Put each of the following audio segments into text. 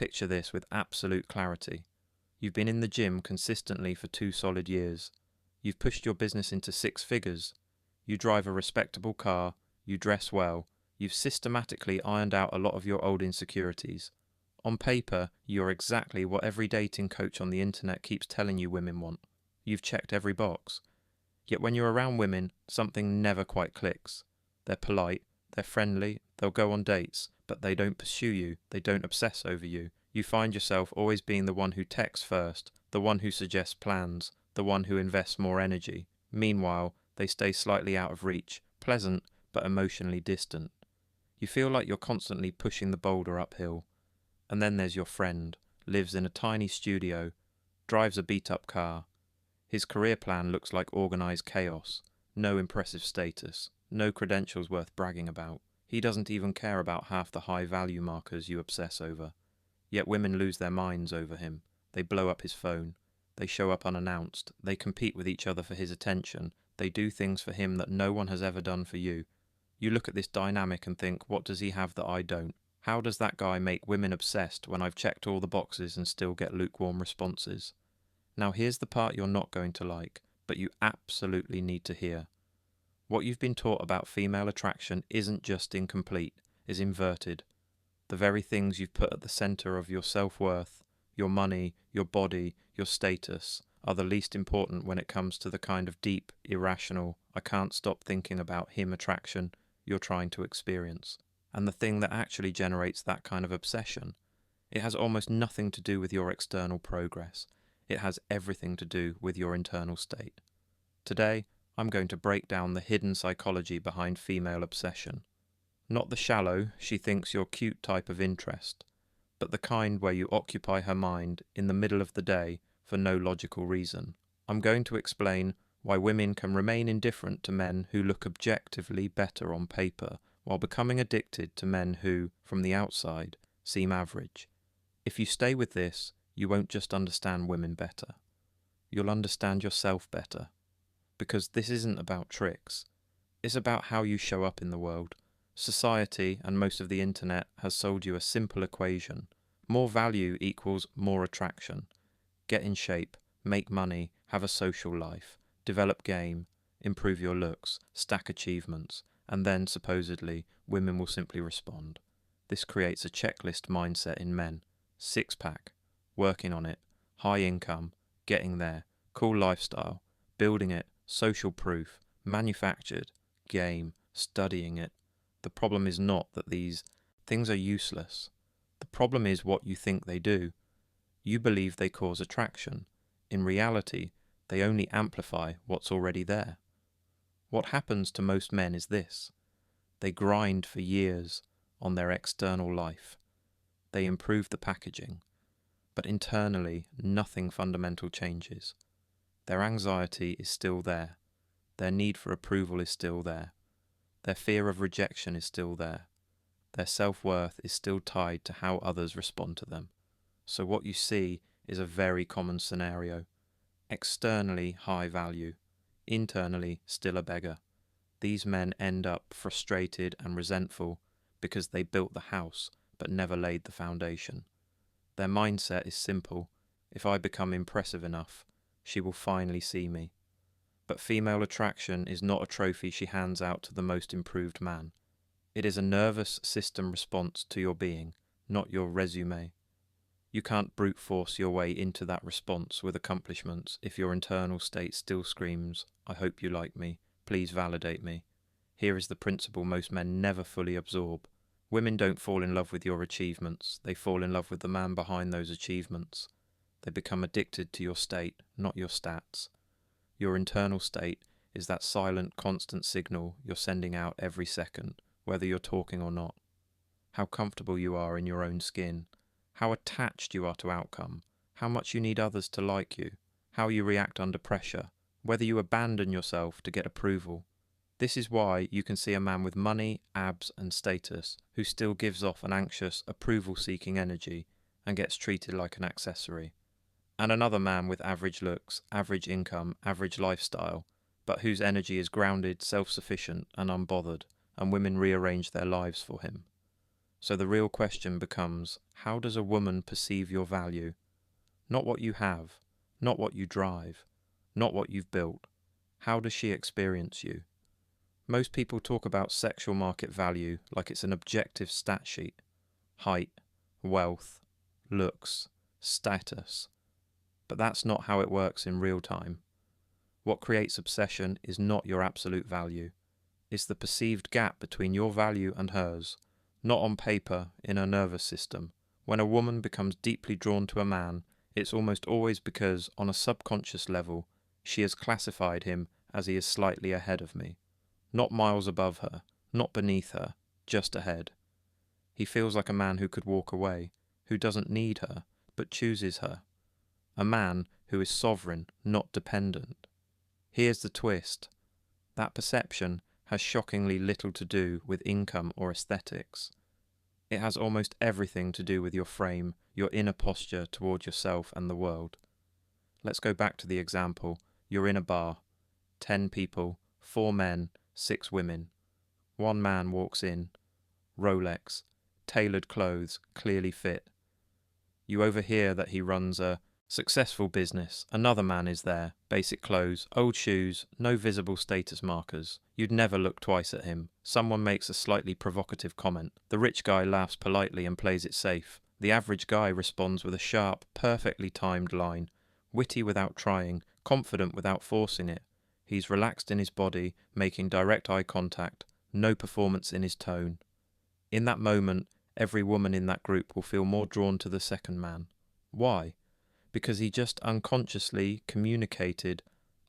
Picture this with absolute clarity. You've been in the gym consistently for 2 solid years. You've pushed your business into 6 figures. You drive a respectable car. You dress well. You've systematically ironed out a lot of your old insecurities. On paper, you're exactly what every dating coach on the internet keeps telling you women want. You've checked every box. Yet when you're around women, something never quite clicks. They're polite, they're friendly, they'll go on dates, but they don't pursue you, they don't obsess over you. You find yourself always being the one who texts first, the one who suggests plans, the one who invests more energy. Meanwhile, they stay slightly out of reach, pleasant but emotionally distant. You feel like you're constantly pushing the boulder uphill. And then there's your friend, lives in a tiny studio, drives a beat-up car. His career plan looks like organised chaos, no impressive status, no credentials worth bragging about. He doesn't even care about half the high-value markers you obsess over. Yet women lose their minds over him. They blow up his phone. They show up unannounced. They compete with each other for his attention. They do things for him that no one has ever done for you. You look at this dynamic and think, what does he have that I don't? How does that guy make women obsessed when I've checked all the boxes and still get lukewarm responses? Now here's the part you're not going to like, but you absolutely need to hear. What you've been taught about female attraction isn't just incomplete, it's inverted. The very things you've put at the centre of your self-worth, your money, your body, your status, are the least important when it comes to the kind of deep, irrational, I can't stop thinking about him attraction you're trying to experience. And the thing that actually generates that kind of obsession, it has almost nothing to do with your external progress. It has everything to do with your internal state. Today, I'm going to break down the hidden psychology behind female obsession. Not the shallow, she thinks you're cute type of interest, but the kind where you occupy her mind in the middle of the day for no logical reason. I'm going to explain why women can remain indifferent to men who look objectively better on paper, while becoming addicted to men who, from the outside, seem average. If you stay with this, you won't just understand women better. You'll understand yourself better. Because this isn't about tricks. It's about how you show up in the world. Society, and most of the internet, has sold you a simple equation. More value equals more attraction. Get in shape, make money, have a social life, develop game, improve your looks, stack achievements, and then, supposedly, women will simply respond. This creates a checklist mindset in men. 6-pack, working on it, high income, getting there, cool lifestyle, building it, social proof, manufactured, game, studying it. The problem is not that these things are useless. The problem is what you think they do. You believe they cause attraction. In reality, they only amplify what's already there. What happens to most men is this. They grind for years on their external life. They improve the packaging. But internally, nothing fundamental changes. Their anxiety is still there. Their need for approval is still there. Their fear of rejection is still there. Their self-worth is still tied to how others respond to them. So what you see is a very common scenario. Externally high value. Internally still a beggar. These men end up frustrated and resentful because they built the house but never laid the foundation. Their mindset is simple. If I become impressive enough, she will finally see me. But female attraction is not a trophy she hands out to the most improved man. It is a nervous system response to your being, not your resume. You can't brute force your way into that response with accomplishments if your internal state still screams, I hope you like me, please validate me. Here is the principle most men never fully absorb. Women don't fall in love with your achievements, they fall in love with the man behind those achievements. They become addicted to your state, not your stats. Your internal state is that silent, constant signal you're sending out every second, whether you're talking or not. How comfortable you are in your own skin, how attached you are to outcome, how much you need others to like you, how you react under pressure, whether you abandon yourself to get approval. This is why you can see a man with money, abs and status who still gives off an anxious, approval-seeking energy and gets treated like an accessory. And another man with average looks, average income, average lifestyle, but whose energy is grounded, self-sufficient and unbothered, and women rearrange their lives for him. So the real question becomes, how does a woman perceive your value? Not what you have, not what you drive, not what you've built. How does she experience you? Most people talk about sexual market value like it's an objective stat sheet. Height, wealth, looks, status. But that's not how it works in real time. What creates obsession is not your absolute value. It's the perceived gap between your value and hers, not on paper, in her nervous system. When a woman becomes deeply drawn to a man, it's almost always because, on a subconscious level, she has classified him as he is slightly ahead of me. Not miles above her, not beneath her, just ahead. He feels like a man who could walk away, who doesn't need her, but chooses her. A man who is sovereign, not dependent. Here's the twist. That perception has shockingly little to do with income or aesthetics. It has almost everything to do with your frame, your inner posture toward yourself and the world. Let's go back to the example. You're in a bar. 10 people, 4 men, 6 women. One man walks in. Rolex, tailored clothes, clearly fit. You overhear that he runs a successful business. Another man is there, basic clothes, old shoes, no visible status markers. You'd never look twice at him. Someone makes a slightly provocative comment. The rich guy laughs politely and plays it safe. The average guy responds with a sharp, perfectly timed line. Witty without trying, confident without forcing it. He's relaxed in his body, making direct eye contact, no performance in his tone. In that moment, every woman in that group will feel more drawn to the second man. Why? Because he just unconsciously communicated,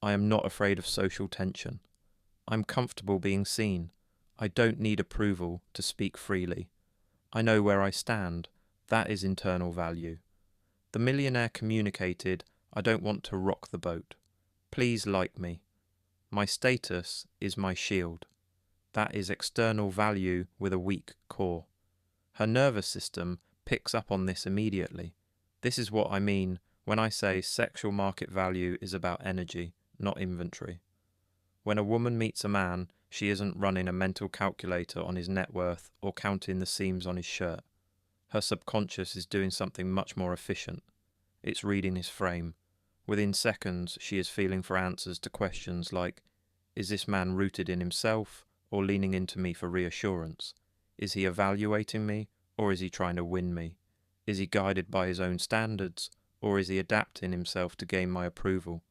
I am not afraid of social tension. I'm comfortable being seen. I don't need approval to speak freely. I know where I stand. That is internal value. The millionaire communicated, I don't want to rock the boat. Please like me. My status is my shield. That is external value with a weak core. Her nervous system picks up on this immediately. This is what I mean when I say sexual market value is about energy, not inventory. When a woman meets a man, she isn't running a mental calculator on his net worth or counting the seams on his shirt. Her subconscious is doing something much more efficient. It's reading his frame. Within seconds, she is feeling for answers to questions like, is this man rooted in himself or leaning into me for reassurance? Is he evaluating me or is he trying to win me? Is he guided by his own standards or is he adapting himself to gain my approval?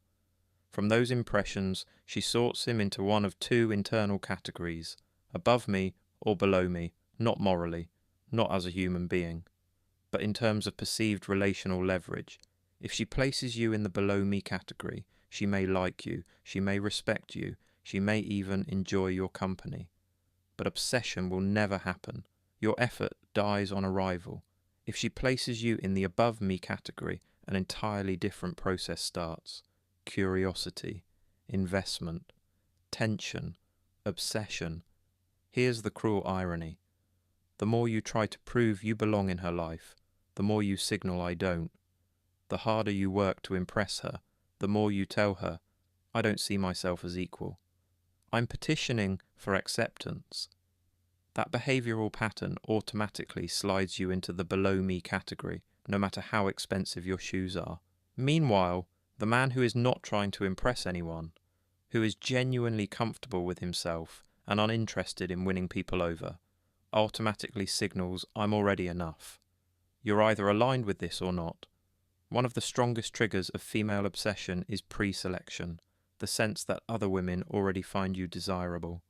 From those impressions, she sorts him into one of 2 internal categories, above me or below me, not morally, not as a human being, but in terms of perceived relational leverage. If she places you in the below me category, she may like you, she may respect you, she may even enjoy your company. But obsession will never happen. Your effort dies on arrival. If she places you in the above me category, an entirely different process starts. Curiosity, investment, tension, obsession. Here's the cruel irony. The more you try to prove you belong in her life, the more you signal I don't. The harder you work to impress her, the more you tell her, I don't see myself as equal. I'm petitioning for acceptance. That behavioural pattern automatically slides you into the below me category, no matter how expensive your shoes are. Meanwhile, the man who is not trying to impress anyone, who is genuinely comfortable with himself and uninterested in winning people over, automatically signals, I'm already enough. You're either aligned with this or not. One of the strongest triggers of female obsession is pre-selection, the sense that other women already find you desirable.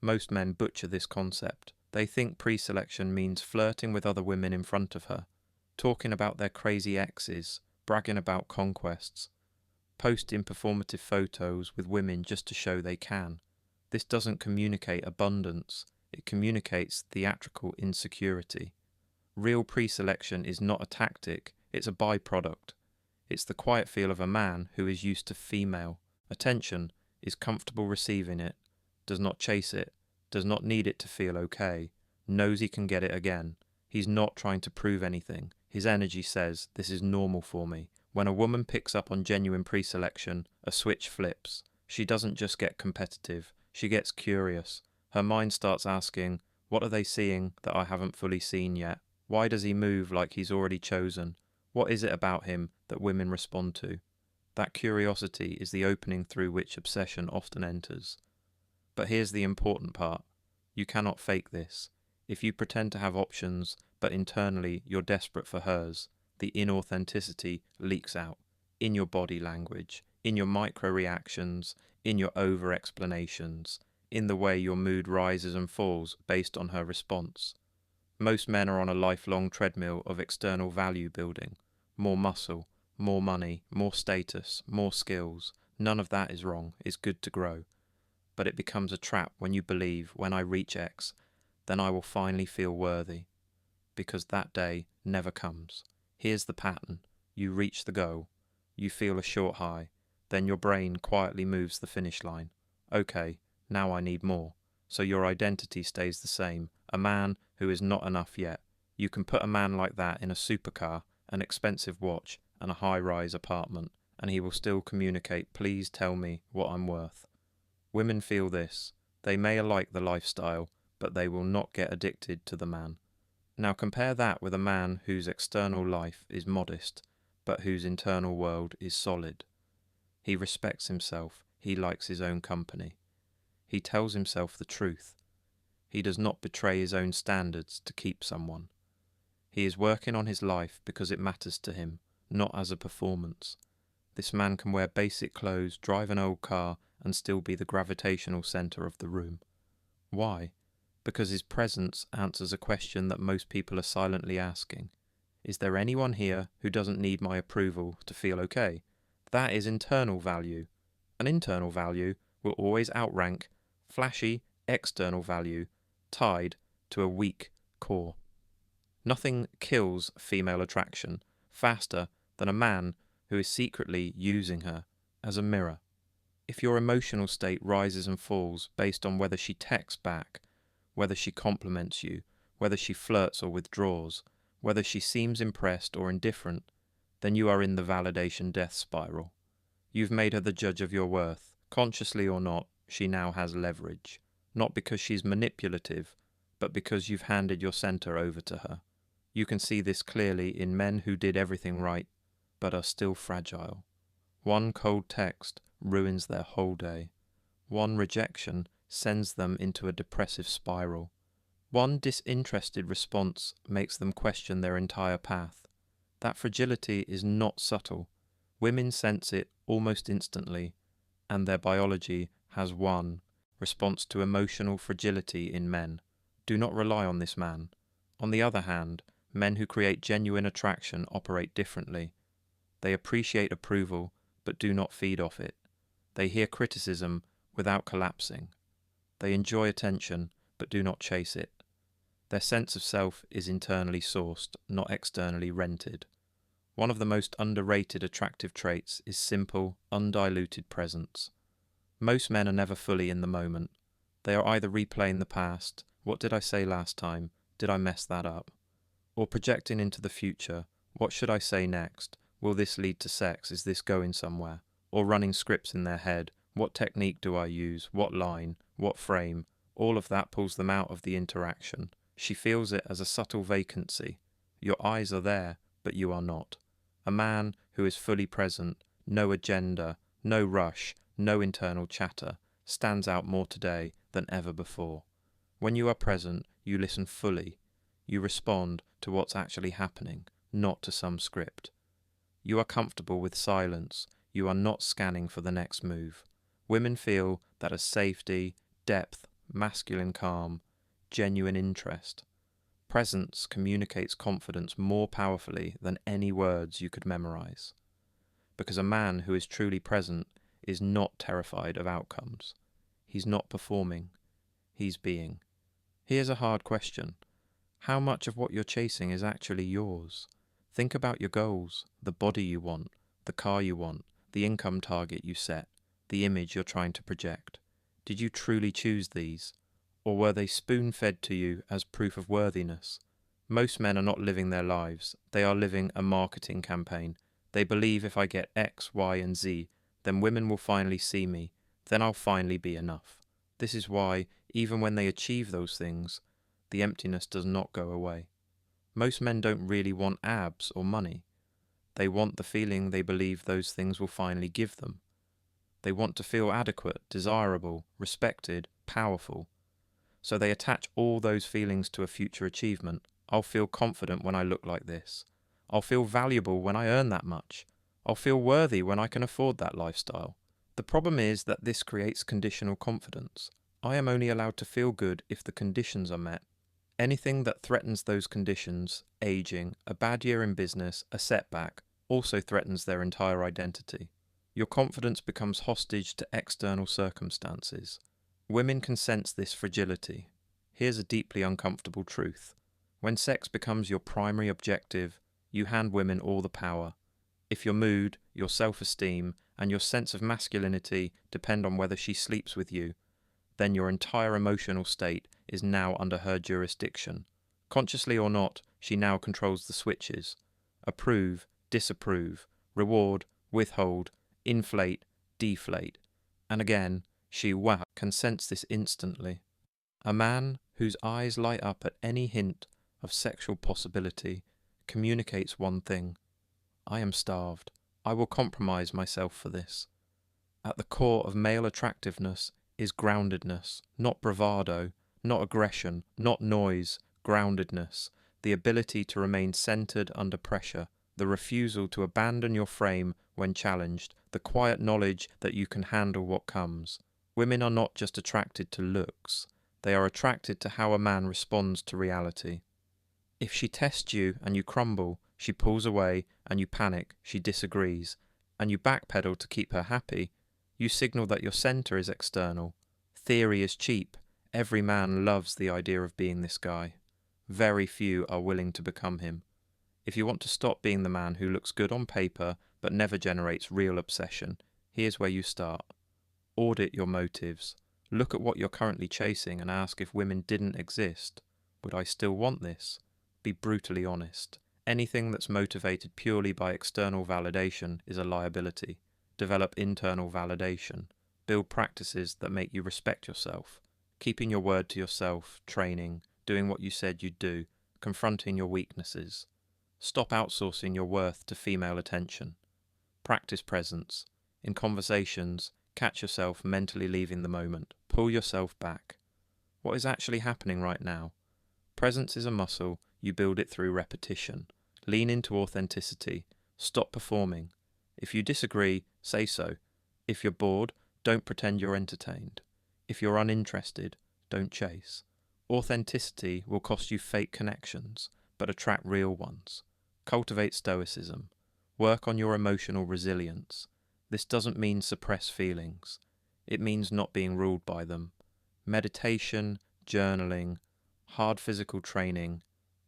Most men butcher this concept. They think pre-selection means flirting with other women in front of her, talking about their crazy exes, bragging about conquests, posting performative photos with women just to show they can. This doesn't communicate abundance, it communicates theatrical insecurity. Real pre-selection is not a tactic, it's a byproduct. It's the quiet feel of a man who is used to female attention, is comfortable receiving it, does not chase it, does not need it to feel okay, knows he can get it again. He's not trying to prove anything. His energy says, this is normal for me. When a woman picks up on genuine pre-selection, a switch flips. She doesn't just get competitive, she gets curious. Her mind starts asking, What are they seeing that I haven't fully seen yet? Why does he move like he's already chosen? What is it about him that women respond to? That curiosity is the opening through which obsession often enters. But here's the important part. You cannot fake this. If you pretend to have options, but internally you're desperate for hers, the inauthenticity leaks out. In your body language, in your micro-reactions, in your over-explanations, in the way your mood rises and falls based on her response. Most men are on a lifelong treadmill of external value building. More muscle, more money, more status, more skills. None of that is wrong. It's good to grow. But it becomes a trap when you believe, when I reach X, then I will finally feel worthy. Because that day never comes. Here's the pattern. You reach the goal. You feel a short high. Then your brain quietly moves the finish line. Okay, now I need more. So your identity stays the same. A man who is not enough yet. You can put a man like that in a supercar, an expensive watch, and a high-rise apartment, and he will still communicate, please tell me what I'm worth. Women feel this. They may like the lifestyle, but they will not get addicted to the man. Now compare that with a man whose external life is modest, but whose internal world is solid. He respects himself. He likes his own company. He tells himself the truth. He does not betray his own standards to keep someone. He is working on his life because it matters to him, not as a performance. This man can wear basic clothes, drive an old car, and still be the gravitational centre of the room. Why? Because his presence answers a question that most people are silently asking. Is there anyone here who doesn't need my approval to feel okay? That is internal value. An internal value will always outrank flashy external value tied to a weak core. Nothing kills female attraction faster than a man who is secretly using her as a mirror. If your emotional state rises and falls based on whether she texts back, whether she compliments you, whether she flirts or withdraws, whether she seems impressed or indifferent, then you are in the validation death spiral. You've made her the judge of your worth. Consciously or not, she now has leverage. Not because she's manipulative, but because you've handed your center over to her. You can see this clearly in men who did everything right, but are still fragile. One cold text ruins their whole day. One rejection sends them into a depressive spiral. One disinterested response makes them question their entire path. That fragility is not subtle. Women sense it almost instantly, and their biology has one response to emotional fragility in men. Do not rely on this man. On the other hand, men who create genuine attraction operate differently. They appreciate approval, but do not feed off it. They hear criticism without collapsing. They enjoy attention, but do not chase it. Their sense of self is internally sourced, not externally rented. One of the most underrated attractive traits is simple, undiluted presence. Most men are never fully in the moment. They are either replaying the past, what did I say last time, did I mess that up? Or projecting into the future, what should I say next, will this lead to sex, is this going somewhere? Or running scripts in their head, what technique do I use, what line, what frame, all of that pulls them out of the interaction. She feels it as a subtle vacancy. Your eyes are there, but you are not. A man who is fully present, no agenda, no rush, no internal chatter, stands out more today than ever before. When you are present, you listen fully. You respond to what's actually happening, not to some script. You are comfortable with silence. You are not scanning for the next move. Women feel that as safety, depth, masculine calm, genuine interest. Presence communicates confidence more powerfully than any words you could memorize. Because a man who is truly present is not terrified of outcomes. He's not performing. He's being. Here's a hard question. How much of what you're chasing is actually yours? Think about your goals, the body you want, the car you want, the income target you set, the image you're trying to project. Did you truly choose these? Or were they spoon-fed to you as proof of worthiness? Most men are not living their lives. They are living a marketing campaign. They believe if I get X, Y, and Z, then women will finally see me. Then I'll finally be enough. This is why, even when they achieve those things, the emptiness does not go away. Most men don't really want abs or money. They want the feeling they believe those things will finally give them. They want to feel adequate, desirable, respected, powerful. So they attach all those feelings to a future achievement. I'll feel confident when I look like this. I'll feel valuable when I earn that much. I'll feel worthy when I can afford that lifestyle. The problem is that this creates conditional confidence. I am only allowed to feel good if the conditions are met. Anything that threatens those conditions, aging, a bad year in business, a setback, also threatens their entire identity. Your confidence becomes hostage to external circumstances. Women can sense this fragility. Here's a deeply uncomfortable truth. When sex becomes your primary objective, you hand women all the power. If your mood, your self-esteem, and your sense of masculinity depend on whether she sleeps with you, then your entire emotional state is now under her jurisdiction. Consciously or not, she now controls the switches. Approve, disapprove, reward, withhold, inflate, deflate. And again, she can sense this instantly. A man whose eyes light up at any hint of sexual possibility communicates one thing. I am starved. I will compromise myself for this. At the core of male attractiveness is groundedness, not bravado, not aggression, not noise, groundedness, the ability to remain centered under pressure, the refusal to abandon your frame when challenged, the quiet knowledge that you can handle what comes. Women are not just attracted to looks, they are attracted to how a man responds to reality. If she tests you and you crumble, she pulls away and you panic, she disagrees, and you backpedal to keep her happy, you signal that your center is external. Theory is cheap. Every man loves the idea of being this guy. Very few are willing to become him. If you want to stop being the man who looks good on paper but never generates real obsession, here's where you start. Audit your motives. Look at what you're currently chasing and ask if women didn't exist. Would I still want this? Be brutally honest. Anything that's motivated purely by external validation is a liability. Develop internal validation. Build practices that make you respect yourself. Keeping your word to yourself, training, doing what you said you'd do, confronting your weaknesses. Stop outsourcing your worth to female attention. Practice presence. In conversations, catch yourself mentally leaving the moment. Pull yourself back. What is actually happening right now? Presence is a muscle. You build it through repetition. Lean into authenticity. Stop performing. If you disagree, say so. If you're bored, don't pretend you're entertained. If you're uninterested, don't chase. Authenticity will cost you fake connections, but attract real ones. Cultivate stoicism. Work on your emotional resilience. This doesn't mean suppress feelings. It means not being ruled by them. Meditation, journaling, hard physical training,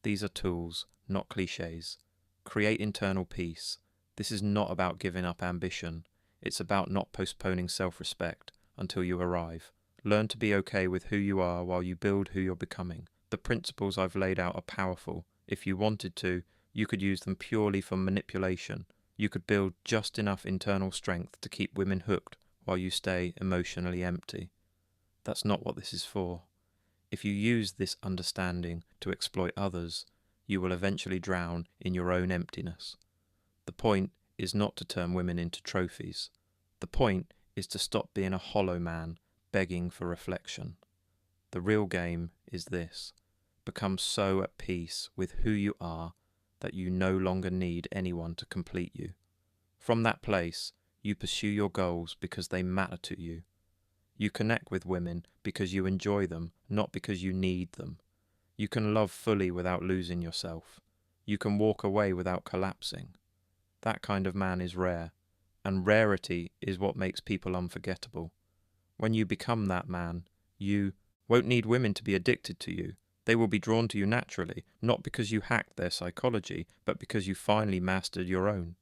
these are tools, not cliches. Create internal peace. This is not about giving up ambition. It's about not postponing self-respect until you arrive. Learn to be okay with who you are while you build who you're becoming. The principles I've laid out are powerful. If you wanted to, you could use them purely for manipulation. You could build just enough internal strength to keep women hooked while you stay emotionally empty. That's not what this is for. If you use this understanding to exploit others, you will eventually drown in your own emptiness. The point is not to turn women into trophies. The point is to stop being a hollow man begging for reflection. The real game is this. Become so at peace with who you are that you no longer need anyone to complete you. From that place, you pursue your goals because they matter to you. You connect with women because you enjoy them, not because you need them. You can love fully without losing yourself. You can walk away without collapsing. That kind of man is rare, and rarity is what makes people unforgettable. When you become that man, you won't need women to be addicted to you. They will be drawn to you naturally, not because you hacked their psychology, but because you finally mastered your own.